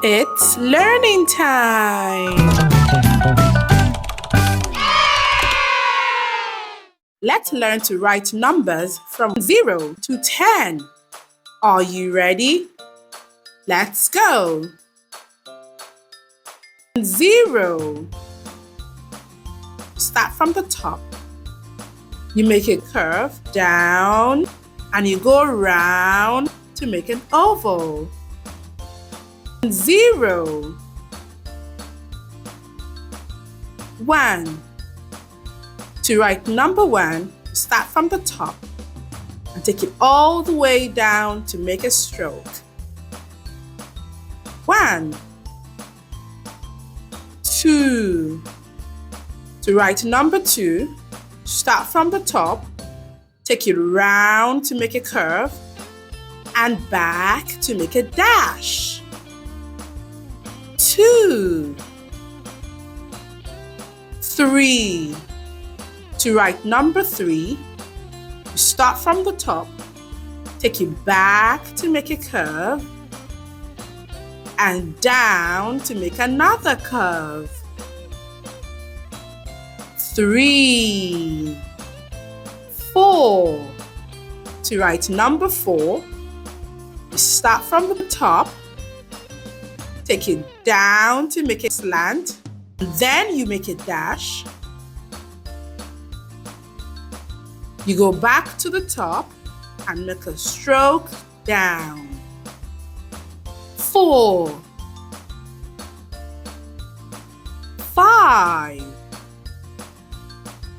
It's learning time! Let's learn to write numbers from 0 to 10. Are you ready? Let's go! 0. Start from the top. You make a curve down and you go around to make an oval. 0. 1. To write number 1, start from the top and take it all the way down to make a stroke. 1. 2. To write number 2, start from the top, take it round to make a curve, and back to make a dash. 2. 3. To write number 3, start from the top, take it back to make a curve, and down to make another curve. 3. 4. To write number 4, start from the top, take it down to make a slant, then you make a dash. You go back to the top and make a stroke down. 4. 5.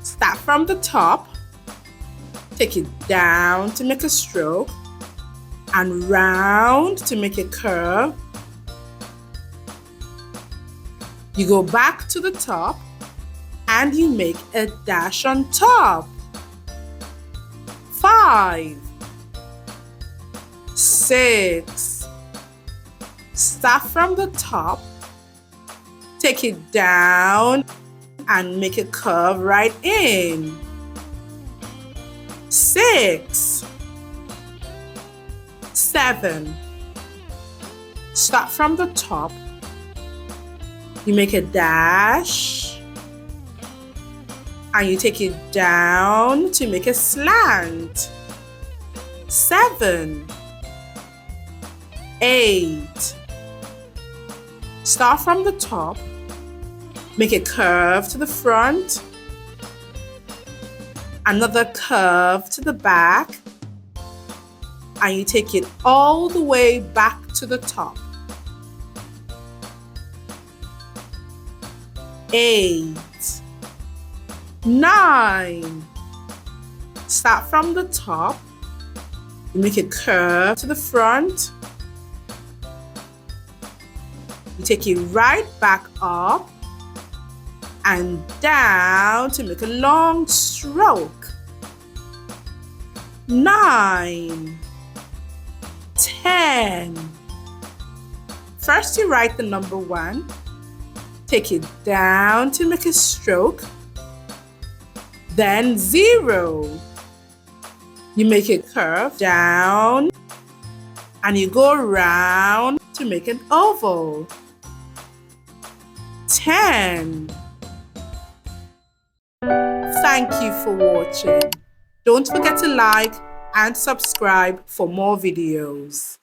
Start from the top, take it down to make a stroke, and round to make a curve. You go back to the top and you make a dash on top. 5. 6. Start from the top, take it down and make a curve right in. 6. 7. Start from the top, you make a dash and you take it down to make a slant. 7. 8. Start from the top, make a curve to the front, another curve to the back, and you take it all the way back to the top. 8. 9. Start from the top, you make a curve to the front, you take it right back up and down to make a long stroke. 9. 10. First you write the number 1, take it down to make a stroke, then 0. You make a curve down and you go around to make an oval. 10. Thank you for watching. Don't forget to like and subscribe for more videos.